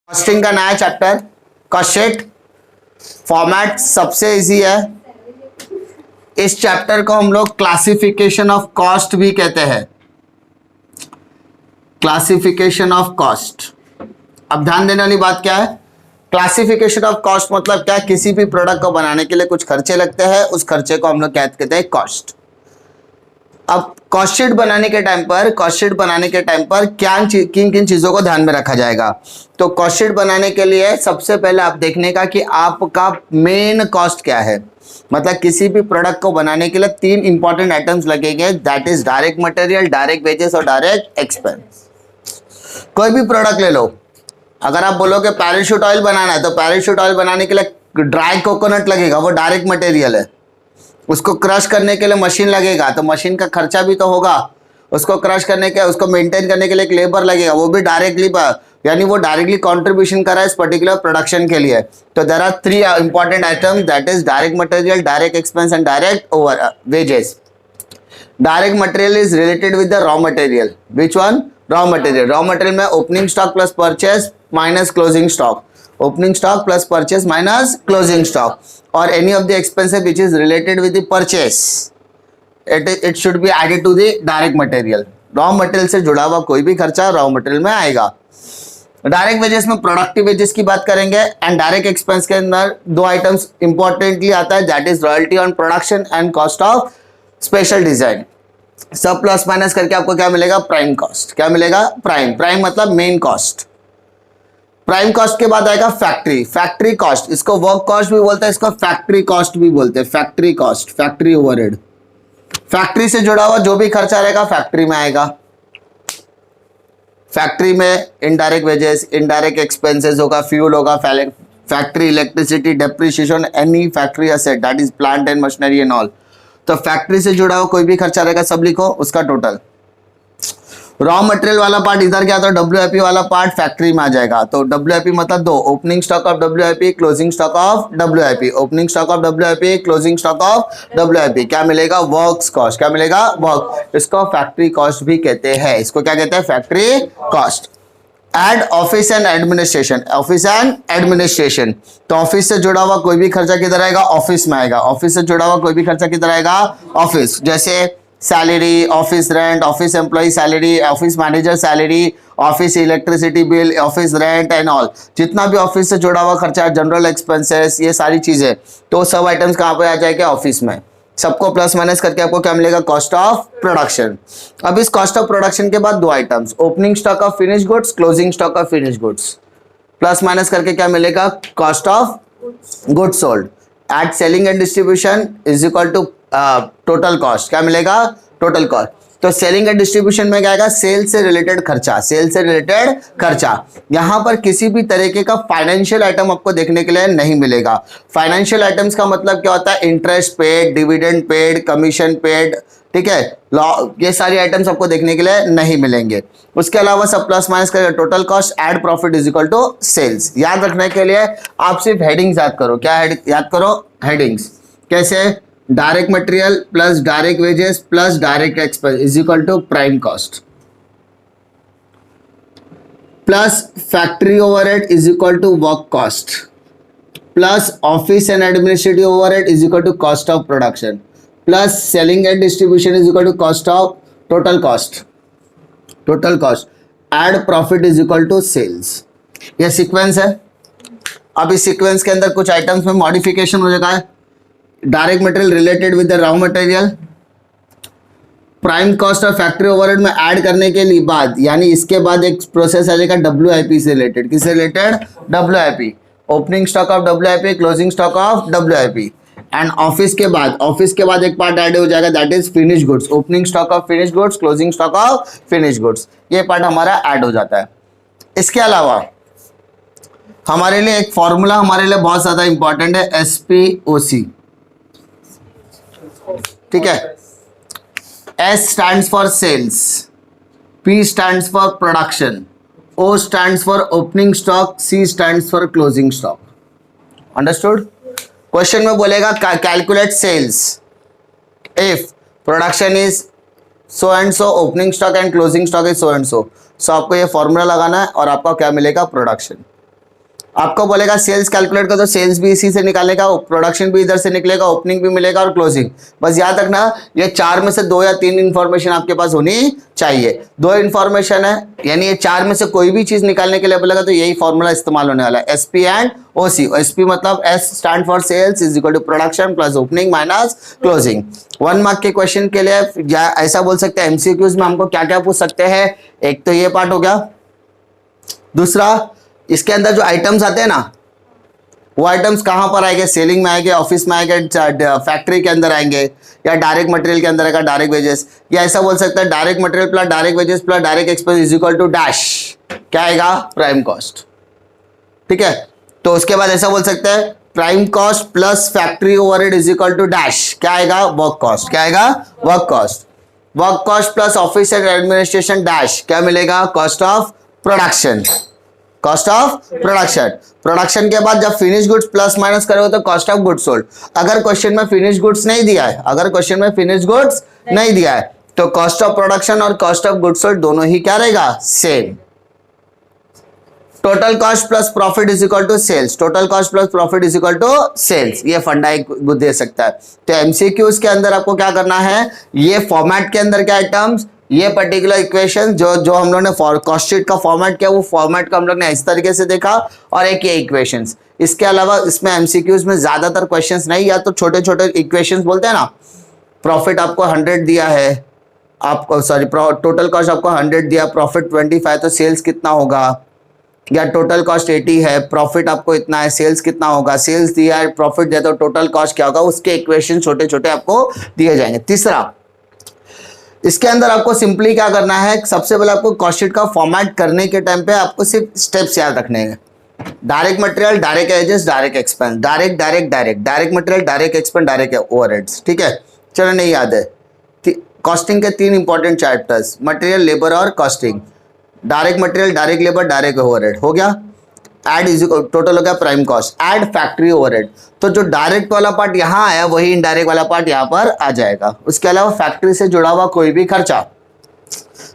Costing का नया chapter cost sheet. Format सबसे इजी है। इस चैप्टर को हम लोग क्लासिफिकेशन ऑफ कॉस्ट भी कहते हैं। Classification of cost. अब ध्यान देने वाली बात क्या है, क्लासिफिकेशन ऑफ कॉस्ट मतलब क्या, किसी भी प्रोडक्ट को बनाने के लिए कुछ खर्चे लगते हैं, उस खर्चे को हम लोग क्या कहते हैं, कॉस्ट। अब कॉस्ट शीट बनाने के टाइम पर क्या किन किन चीजों को ध्यान में रखा जाएगा। तो कॉस्ट शीट बनाने के लिए सबसे पहले आप देखने का कि आपका मेन कॉस्ट क्या है। मतलब किसी भी प्रोडक्ट को बनाने के लिए 3 इंपॉर्टेंट आइटम्स लगेंगे, that is direct material, direct wages और डायरेक्ट एक्सपेंस। कोई भी प्रोडक्ट ले लो, अगर आप बोलोगे पैराशूट ऑयल बनाना है तो पैराशूट ऑयल बनाने के लिए ड्राई कोकोनट लगेगा, वो डायरेक्ट मटेरियल है। उसको क्रश करने के लिए मशीन लगेगा, तो मशीन का खर्चा भी तो होगा। उसको क्रश करने के, उसको मेंटेन करने के लिए एक लेबर लगेगा, वो भी डायरेक्टली, यानी वो डायरेक्टली कंट्रीब्यूशन कर रहा है इस पर्टिकुलर प्रोडक्शन के लिए। तो there are 3 important item, that is direct material, direct expense and direct over wages. Direct material is related with the raw material. Which one? Raw material. Raw material में opening stock plus purchase minus closing stock, opening stock plus purchase minus closing stock, or any of the expenses which is related with the purchase, it should be added to the direct material. raw material से जुड़ा हुआ कोई भी खर्चा raw material में आएगा। Direct wages में productive wages की बात करेंगे, एंड डायरेक्ट एक्सपेंस के अंदर 2 आइटम्स इंपॉर्टेंटली आता है, that is royalty on production and cost of special design. सब प्लस माइनस करके आपको क्या मिलेगा, प्राइम कॉस्ट। क्या मिलेगा? प्राइम मतलब मेन कॉस्ट। प्राइम कॉस्ट के बाद आएगा फैक्ट्री कॉस्ट। इसको वर्क कॉस्ट भी बोलते हैं, इसको फैक्ट्री कॉस्ट भी बोलते हैं। Factory cost, factory overhead. Factory से जुड़ा हुआ जो भी खर्चा रहेगा फैक्ट्री में आएगा। फैक्ट्री में इनडायरेक्ट वेजेस, इनडायरेक्ट एक्सपेंसेस होगा, फ्यूल होगा, factory electricity, depreciation, any factory asset that is plant and machinery and all. तो फैक्ट्री से जुड़ा हुआ कोई भी खर्चा रहेगा सब लिखो, उसका टोटल। रॉ मटेरियल वाला पार्ट इधर क्या था, WIP वाला पार्ट फैक्ट्री में आ जाएगा। तो WIP मतलब 2, opening stock of WIP, closing stock of WIP, opening stock of WIP, closing stock of WIP। क्या मिलेगा? Works cost. क्या मिलेगा? वर्क। इसको फैक्ट्री कॉस्ट भी कहते हैं। इसको क्या कहते हैं? Factory cost. Add office and administration. Office and administration, तो ऑफिस से जुड़ा हुआ कोई भी खर्चा किधर आएगा? ऑफिस में आएगा। ऑफिस से जुड़ा हुआ कोई भी खर्चा किधर आएगा? ऑफिस। जैसे salary, office rent, office employ salary, office manager salary, office electricity bill, office rent and all, जितना भी ऑफिस से जुड़ा हुआ खर्चा, जनरल एक्सपेंसेस, ये सारी चीजें, तो सब आइटम्स कहाँ पे आ जाएंगे? ऑफिस में। सबको प्लस माइनस करके आपको क्या मिलेगा? Cost of production. अब इस कॉस्ट ऑफ प्रोडक्शन के बाद 2 items, opening stock of finish goods, closing stock of finish goods. Plus minus करके क्या मिलेगा? Cost of goods sold. Add selling and distribution is equal to total cost. क्या मिलेगा? Total cost. तो selling and distribution में क्या आएगा? Cell से रिलेटेड खर्चा। सेल से रिलेटेड खर्चा। यहां पर किसी भी तरीके का फाइनेंशियल आइटम आपको देखने के लिए नहीं मिलेगा। फाइनेंशियल आइटम्स का मतलब क्या होता है? Interest paid, dividend paid, commission paid, ठीक है, ये सारी आइटम्स आपको देखने के लिए नहीं मिलेंगे। उसके अलावा सब प्लस माइनस करेगा total cost, add profit is equal to sales. याद रखने के लिए आप सिर्फ हेडिंग्स याद करो। क्या याद करो? हेडिंग्स। कैसे? Direct material plus direct wages plus direct expense is equal to prime cost, plus factory overhead is equal to work cost, plus office and administrative overhead is equal to cost of production, plus selling and distribution is equal to cost of total cost, add profit is equal to sales. यह sequence है। अब इस sequence के अंदर कुछ items में modification हो जाता है। Direct material related with the raw material, prime cost of factory overhead में ऐड करने के लिए बाद, यानी इसके बाद एक प्रोसेस आ जाएगा WIP से रिलेटेड। किससे related? WIP। Opening stock of WIP, closing stock of WIP, and office के बाद एक पार्ट ऐड हो जाएगा, that is finish goods. Opening stock of finish goods, closing stock of finish goods, ये part हमारा add हो जाता है। इसके अलावा हमारे लिए एक फॉर्मूला हमारे लिए बहुत ज्यादा इंपॉर्टेंट है, SPOC। ठीक है, S stands for sales, P stands for production, O stands for opening stock, C stands for closing stock. Understood? Question में बोलेगा calculate sales if production is so and so, opening stock and closing stock is so and so. सो आपको ये formula लगाना है और आपका क्या मिलेगा, प्रोडक्शन। आपको बोलेगा सेल्स कैलकुलेट कर, तो सेल्स भी इसी से निकालेगा, प्रोडक्शन भी इधर से निकलेगा, ओपनिंग भी मिलेगा और क्लोजिंग। बस याद रखना ये 4 में से 2 या 3 इंफॉर्मेशन आपके पास होनी चाहिए। 2 इंफॉर्मेशन है, यानी ये 4 में से कोई भी चीज निकालने के लिए बोलेगा तो यही फॉर्मूला इस्तेमाल होने वाला है, एसपी एंड ओसी। एसपी मतलब S stand for sales is equal to production plus opening minus closing. 1 mark के क्वेश्चन के लिए या ऐसा बोल सकते हैं एमसीक्यूज में हमको क्या क्या पूछ सकते हैं। एक तो ये पार्ट हो गया, दूसरा इसके अंदर जो आइटम्स आते हैं ना, वो आइटम्स कहां पर आएंगे, सेलिंग में आएंगे, ऑफिस में आएंगे, फैक्ट्री के अंदर आएंगे, या डायरेक्ट मटेरियल के अंदर आएगा डायरेक्ट वेजेस, या ऐसा बोल सकते हैं direct material plus direct wages plus direct expense is equal to dash क्या आएगा, प्राइम कॉस्ट। ठीक है, तो उसके बाद ऐसा बोल सकते हैं prime cost plus factory overhead is equal to dash क्या आएगा, वर्क कॉस्ट। क्या आएगा, work cost. Work cost plus office and administration dash क्या मिलेगा, cost of production. Cost of production. Production के बाद जब फिनिश गुड्स प्लस माइनस करोगे तो कॉस्ट ऑफ गुड्स सोल्ड। अगर क्वेश्चन में फिनिश गुड्स नहीं दिया है, अगर क्वेश्चन में फिनिश गुड्स नहीं दिया है तो कॉस्ट ऑफ प्रोडक्शन और कॉस्ट ऑफ गुड्स सोल्ड दोनों ही क्या रहेगा, same. Total cost plus profit is equal to sales. Total cost plus profit is equal to sales. ये फंडा एक दे सकता है। तो एमसीक्यूज के अंदर आपको क्या करना है, ये फॉर्मेट के अंदर क्या टर्म्स, ये पर्टिकुलर इक्वेशन जो हम लोग ने कॉस्ट शीट का फॉर्मेट किया, वो फॉर्मेट का हम लोग ने इस तरीके से देखा, और एक ये इक्वेशंस। इसके अलावा इसमें एमसीक्यूज में ज्यादातर क्वेश्चंस नहीं, या तो छोटे छोटे इक्वेशंस बोलते हैं ना, प्रॉफिट आपको 100 दिया है, आपको सॉरी टोटल कॉस्ट आपको 100 दिया, प्रॉफिट 25, तो सेल्स कितना होगा, या टोटल कॉस्ट 80 है, प्रॉफिट आपको इतना है, सेल्स कितना होगा, सेल्स दिया है, प्रॉफिट दिया, तो टोटल कॉस्ट क्या होगा, उसके इक्वेशन छोटे छोटे आपको दिए जाएंगे। तीसरा, इसके अंदर आपको सिंपली क्या करना है, सबसे पहले आपको कॉस्ट शीट का फॉर्मेट करने के टाइम पे आपको सिर्फ स्टेप्स याद रखने हैं। Direct material, direct wages, direct expense, direct direct direct, direct material, direct expense, direct overheads. ठीक है, चलो नहीं याद है, कॉस्टिंग के 3 इंपॉर्टेंट चैप्टर्स, मटेरियल, लेबर और costing. Direct material, direct labour, direct overhead हो गया। एड इज टोटल हो गया prime cost, add factory overhead. तो जो डायरेक्ट वाला पार्ट यहाँ आया वही इनडायरेक्ट वाला पार्ट यहाँ पर आ जाएगा। उसके अलावा फैक्ट्री से जुड़ा हुआ कोई भी खर्चा,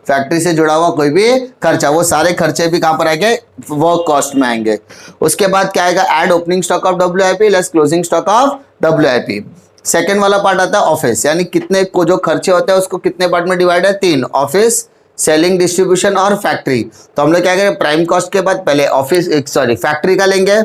फैक्ट्री से जुड़ा हुआ कोई भी खर्चा, वो सारे खर्चे भी कहां पर आएंगे, वर्क कॉस्ट में आएंगे। उसके बाद क्या आएगा, add opening stock of WIP less closing stock of WIP। Second वाला पार्ट आता है ऑफिस, यानी कितने को जो खर्चे होते हैं उसको कितने पार्ट में डिवाइड है, 3, ऑफिस, सेलिंग, डिस्ट्रीब्यूशन और फैक्ट्री। तो हम लोग क्या करेंगे, प्राइम कॉस्ट के बाद पहले ऑफिस फैक्ट्री का लेंगे,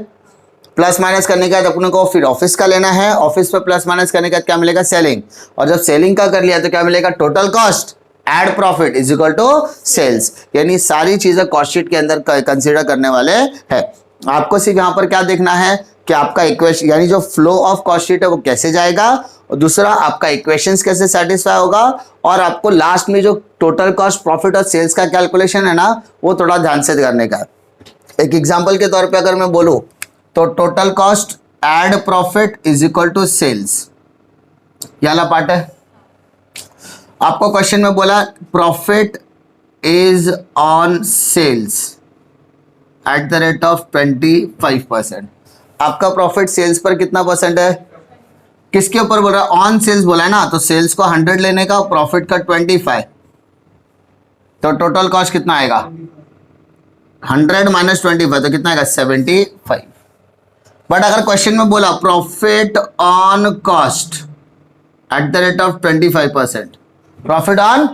प्लस माइनस करने के बाद अपने को फिर ऑफिस का लेना है, ऑफिस पे प्लस माइनस करने के बाद क्या मिलेगा, सेलिंग, और जब सेलिंग का कर लिया तो क्या मिलेगा, total cost add profit is equal to sales. यानी सारी चीजें कॉस्ट शीट के अंदर कंसीडर करने वाले हैं। आपको सिर्फ यहाँ पर क्या देखना है कि आपका इक्वेशन यानी जो फ्लो ऑफ कॉस्ट शीट है वो कैसे जाएगा, और दूसरा आपका इक्वेशंस कैसे सेटिस्फाई होगा, और आपको लास्ट में जो टोटल कॉस्ट, प्रॉफिट और सेल्स का कैलकुलेशन है ना, वो थोड़ा ध्यान से करने का। एक एग्जांपल के तौर पे अगर मैं बोलूं तो total cost add profit is equal to sales, ये वाला पार्ट है। आपको क्वेश्चन में बोला profit is on sales at the rate of 25%। आपका प्रॉफिट सेल्स पर कितना परसेंट है, किसके ऊपर बोल रहा है, ऑन सेल्स बोला है ना, तो सेल्स को 100 लेने का, प्रॉफिट का 25, तो टोटल कॉस्ट कितना आएगा, 100 माइनस 25, तो कितना आएगा, 75। बट अगर क्वेश्चन में बोला profit on cost at the rate of 25%, profit on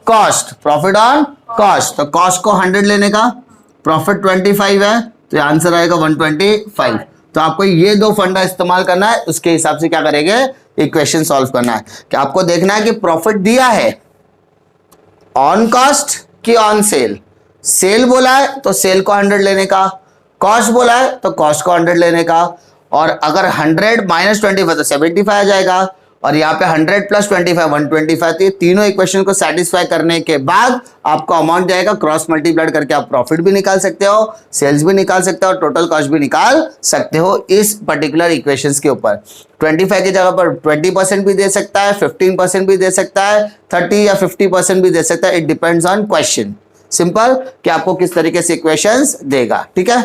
cost, profit on cost, तो कॉस्ट को 100 लेने का, प्रॉफिट 25 है, तो आंसर आएगा 125। तो आपको ये 2 फंडा इस्तेमाल करना है, उसके हिसाब से क्या करेंगे, इक्वेशन सॉल्व करना है। कि आपको देखना है कि प्रॉफिट दिया है ऑन कॉस्ट कि ऑन सेल। सेल बोला है तो सेल को 100 लेने का, कॉस्ट बोला है तो कॉस्ट को 100 लेने का, और अगर 100 माइनस 25 तो 75 आ जाएगा, और यहाँ पे 100 प्लस 25 125। तो ये तीनों इक्वेशन को सेटिस्फाई करने के बाद आपको अमाउंट जाएगा, क्रॉस मल्टीप्लाइड करके आप प्रॉफिट भी निकाल सकते हो, सेल्स भी निकाल सकते हो, और टोटल कॉस्ट भी निकाल सकते हो इस पर्टिकुलर इक्वेशंस के ऊपर। 25 की जगह पर 20% भी दे सकता है, 15% भी दे सकता है, 30 या 50% भी दे सकता है। It depends on question. Simple कि आपको किस तरीके से इक्वेशंस देगा। ठीक है।